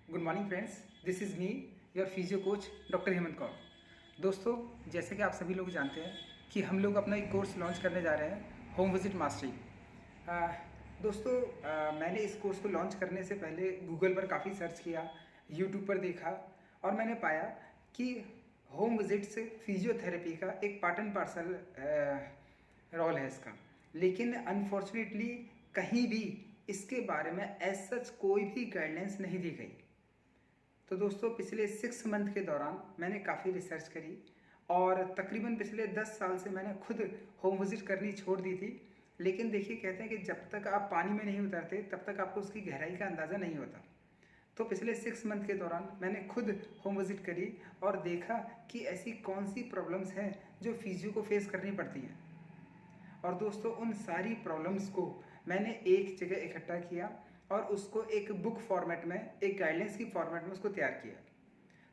Good morning friends, this is me your physio coach doctor Hemant Kaur. दोस्तों, जैसे कि आप सभी लोग जानते हैं कि हम लोग अपना एक कोर्स लॉन्च करने जा रहे हैं, होम विजिट मास्टरी। अ, दोस्तों, मैंने इस कोर्स को लॉन्च करने से पहले गूगल पर काफ़ी सर्च किया, यूट्यूब पर देखा और मैंने पाया कि होम विजिट से फिजियोथेरेपी का एक पार्ट एंड पार्सल रोल है इसका। लेकिन अनफॉर्चुनेटली कहीं भी इसके बारे में एज सच कोई भी गाइडलाइंस नहीं दी गई। तो दोस्तों, पिछले 6 मंथ के दौरान मैंने काफ़ी रिसर्च करी और तकरीबन पिछले 10 साल से मैंने खुद होम विजिट करनी छोड़ दी थी। लेकिन देखिए, कहते हैं कि जब तक आप पानी में नहीं उतरते तब तक आपको उसकी गहराई का अंदाज़ा नहीं होता। तो पिछले 6 मंथ के दौरान मैंने खुद होम विजिट करी और देखा कि ऐसी कौन सी प्रॉब्लम्स हैं जो फिजियो को फेस करनी पड़ती हैं। और दोस्तों, उन सारी प्रॉब्लम्स को मैंने एक जगह इकट्ठा किया और उसको एक बुक फॉर्मेट में, एक गाइडलाइंस की फॉर्मेट में उसको तैयार किया।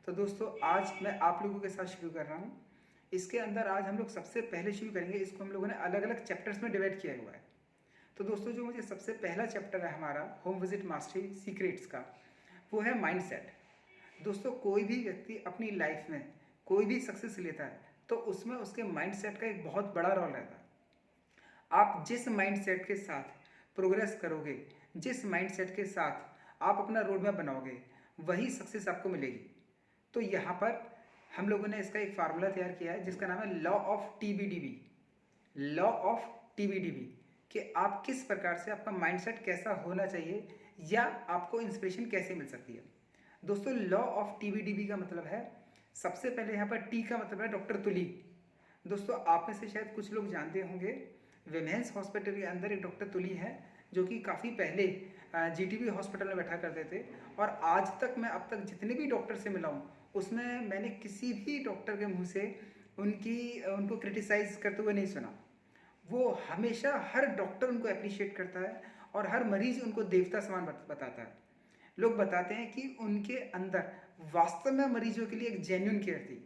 तो दोस्तों, आज मैं आप लोगों के साथ शुरू कर रहा हूँ। इसके अंदर आज हम लोग सबसे पहले शुरू करेंगे, इसको हम लोगों ने अलग अलग चैप्टर्स में डिवाइड किया हुआ है। तो दोस्तों, जो मुझे सबसे पहला चैप्टर है हमारा होम विजिट मास्टरी सीक्रेट्स का, वो है माइंडसेट। दोस्तों, कोई भी व्यक्ति अपनी लाइफ में कोई भी सक्सेस लेता है तो उसमें उसके माइंडसेट का एक बहुत बड़ा रोल रहता है। आप जिस माइंडसेट के साथ प्रोग्रेस करोगे, जिस माइंडसेट के साथ आप अपना रोड मैप बनाओगे, वही सक्सेस आपको मिलेगी। तो यहाँ पर हम लोगों ने इसका एक फार्मूला तैयार किया है जिसका नाम है लॉ ऑफ टीबीडीबी। लॉ ऑफ टीबीडीबी कि आप किस प्रकार से, आपका माइंडसेट कैसा होना चाहिए या आपको इंस्पिरेशन कैसे मिल सकती है। दोस्तों, लॉ ऑफ टीबीडीबी का मतलब है, सबसे पहले यहाँ पर टी का मतलब है डॉक्टर तुली। दोस्तों, आप में से शायद कुछ लोग जानते होंगे, विमेंस हॉस्पिटल के अंदर एक डॉक्टर तुली है जो कि काफ़ी पहले जीटीबी हॉस्पिटल में बैठा करते थे। और आज तक मैं, अब तक जितने भी डॉक्टर से मिला हूँ, उसमें मैंने किसी भी डॉक्टर के मुंह से उनको क्रिटिसाइज करते हुए नहीं सुना। वो हमेशा, हर डॉक्टर उनको अप्रिशिएट करता है और हर मरीज उनको देवता समान बताता है। लोग बताते हैं कि उनके अंदर वास्तव में मरीजों के लिए एक जेन्युइन केयर थी।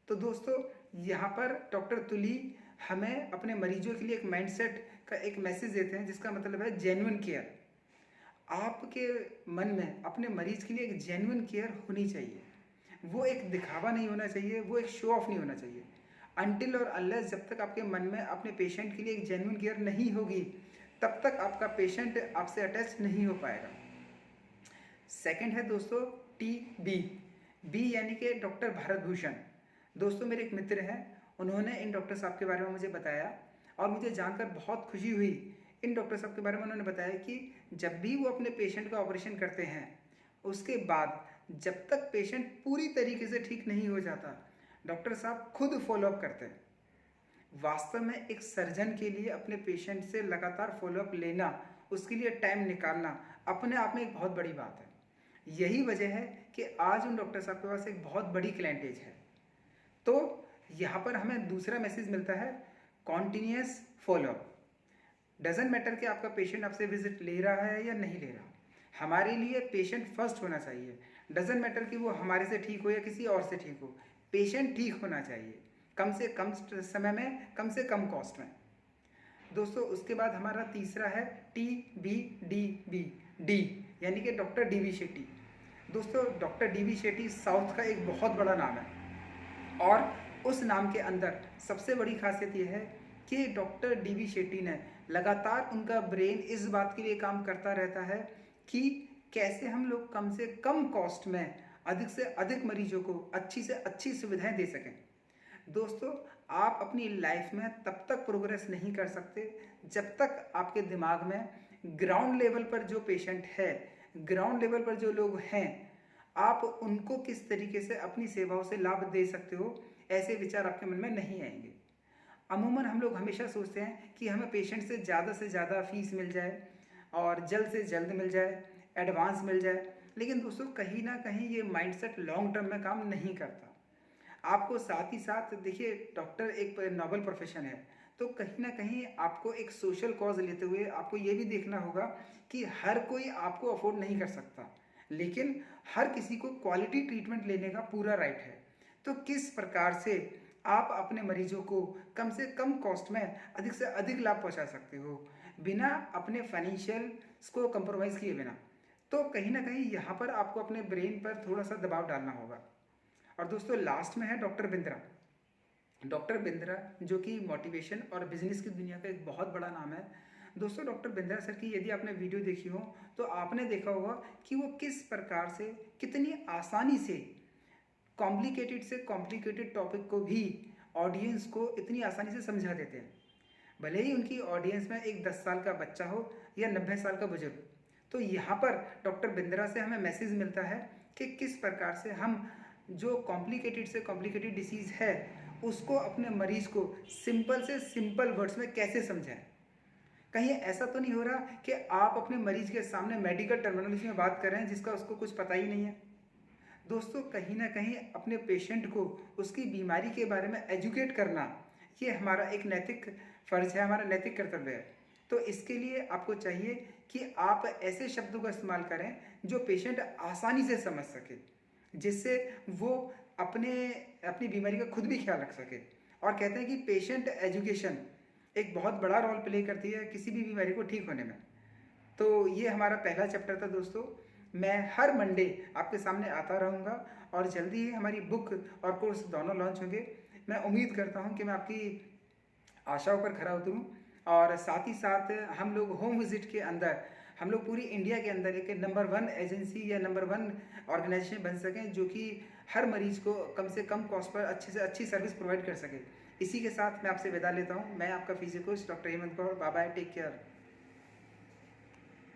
तो दोस्तों, यहाँ पर डॉक्टर तुली हमें अपने मरीजों के लिए एक माइंडसेट का एक मैसेज देते हैं जिसका मतलब है जेन्युइन केयर। आपके मन में अपने मरीज के लिए एक जेन्युइन केयर होनी चाहिए। वो एक दिखावा नहीं होना चाहिए, वो एक शो ऑफ नहीं होना चाहिए। अनटिल और अनलेस जब तक आपके मन में अपने पेशेंट के लिए एक जेन्युइन केयर नहीं होगी, तब तक आपका पेशेंट आपसे अटैच नहीं हो पाएगा। सेकंड है दोस्तों टी बी। बी यानी कि डॉक्टर भारत भूषण। दोस्तों, मेरे एक मित्र हैं, उन्होंने इन डॉक्टर साहब के बारे में मुझे बताया और मुझे जानकर बहुत खुशी हुई। इन डॉक्टर साहब के बारे में उन्होंने बताया कि जब भी वो अपने पेशेंट का ऑपरेशन करते हैं, उसके बाद जब तक पेशेंट पूरी तरीके से ठीक नहीं हो जाता, डॉक्टर साहब खुद फॉलोअप करते हैं। वास्तव में एक सर्जन के लिए अपने पेशेंट से लगातार फॉलोअप लेना, उसके लिए टाइम निकालना अपने आप में एक बहुत बड़ी बात है। यही वजह है कि आज उन डॉक्टर साहब के पास एक बहुत बड़ी क्लाइंटेज है। तो यहाँ पर हमें दूसरा मैसेज मिलता है, कॉन्टिन्यूस फॉलोअप। डजेंट मैटर कि आपका पेशेंट आपसे विजिट ले रहा है या नहीं ले रहा, हमारे लिए पेशेंट फर्स्ट होना चाहिए। डजेंट मैटर कि वो हमारे से ठीक हो या किसी और से ठीक हो, पेशेंट ठीक होना चाहिए, कम से कम समय में, कम से कम कॉस्ट में। दोस्तों, उसके बाद हमारा तीसरा है T B D B. D यानी कि डॉक्टर डी बी शेट्टी। दोस्तों, doctor D B Shetty south का एक बहुत बड़ा नाम है और उस नाम के अंदर सबसे बड़ी खासियत यह है कि डॉक्टर डी बी शेट्टी ने लगातार, उनका ब्रेन इस बात के लिए काम करता रहता है कि कैसे हम लोग कम से कम कॉस्ट में अधिक से अधिक मरीजों को अच्छी से अच्छी सुविधाएं दे सकें। दोस्तों, आप अपनी लाइफ में तब तक प्रोग्रेस नहीं कर सकते जब तक आपके दिमाग में ग्राउंड लेवल पर जो पेशेंट है, ग्राउंड लेवल पर जो लोग हैं, आप उनको किस तरीके से अपनी सेवाओं से लाभ दे सकते हो, ऐसे विचार आपके मन में नहीं आएंगे। अमूमन हम लोग हमेशा सोचते हैं कि हमें पेशेंट से ज़्यादा फीस मिल जाए और जल्द से जल्द मिल जाए, एडवांस मिल जाए। लेकिन दोस्तों, कहीं ना कहीं ये माइंडसेट लॉन्ग टर्म में काम नहीं करता। आपको साथ ही साथ देखिए, डॉक्टर एक नोबल प्रोफेशन है, तो कहीं ना कहीं आपको एक सोशल कॉज लेते हुए आपको ये भी देखना होगा कि हर कोई आपको अफोर्ड नहीं कर सकता, लेकिन हर किसी को क्वालिटी ट्रीटमेंट लेने का पूरा राइट है। तो किस प्रकार से आप अपने मरीजों को कम से कम कॉस्ट में अधिक से अधिक लाभ पहुंचा सकते हो, बिना अपने फाइनेंशियल को कंप्रोमाइज़ किए बिना। तो कहीं ना कहीं यहाँ पर आपको अपने ब्रेन पर थोड़ा सा दबाव डालना होगा। और दोस्तों लास्ट में है डॉक्टर बिंद्रा। डॉक्टर बिंद्रा जो कि मोटिवेशन और बिजनेस की दुनिया का एक बहुत बड़ा नाम है। दोस्तों डॉक्टर बिंद्रा सर की यदि आपने वीडियो देखी हो तो आपने देखा होगा कि वो किस प्रकार से कितनी आसानी से कॉम्प्लिकेटेड टॉपिक को भी ऑडियंस को इतनी आसानी से समझा देते हैं। भले ही उनकी ऑडियंस में एक 10 साल का बच्चा हो या 90 साल का बुजुर्ग। तो यहाँ पर डॉक्टर बिंद्रा से हमें मैसेज मिलता है कि किस प्रकार से हम जो कॉम्प्लिकेटेड से कॉम्प्लिकेटेड डिसीज़ है उसको अपने मरीज को सिंपल से सिंपल वर्ड्स में कैसे समझाएं। कहीं ऐसा तो नहीं हो रहा कि आप अपने मरीज के सामने मेडिकल टर्मिनोलॉजी में बात कर रहे हैं जिसका उसको कुछ पता ही नहीं है। दोस्तों कहीं ना कहीं अपने पेशेंट को उसकी बीमारी के बारे में एजुकेट करना ये हमारा एक नैतिक फर्ज है, हमारा नैतिक कर्तव्य है। तो इसके लिए आपको चाहिए कि आप ऐसे शब्दों का इस्तेमाल करें जो पेशेंट आसानी से समझ सके, जिससे वो अपनी बीमारी का खुद भी ख्याल रख सके। और कहते हैं कि पेशेंट एजुकेशन एक बहुत बड़ा रोल प्ले करती है किसी भी बीमारी को ठीक होने में। तो ये हमारा पहला चैप्टर था दोस्तों। मैं हर मंडे आपके सामने आता रहूँगा और जल्दी ही हमारी बुक और कोर्स दोनों लॉन्च होंगे। मैं उम्मीद करता हूँ कि मैं आपकी आशाओं पर खरा उतरूँ और साथ ही साथ हम लोग होम विजिट के अंदर हम लोग पूरी इंडिया के अंदर एक नंबर 1 एजेंसी या नंबर 1 ऑर्गेनाइजेशन बन सकें जो कि हर मरीज को कम से कम कॉस्ट पर अच्छे से अच्छी सर्विस प्रोवाइड कर सके। इसी के साथ मैं आपसे विदा लेता हूँ। मैं आपका physio coach doctor Hemant Kaur. Bye bye, take care.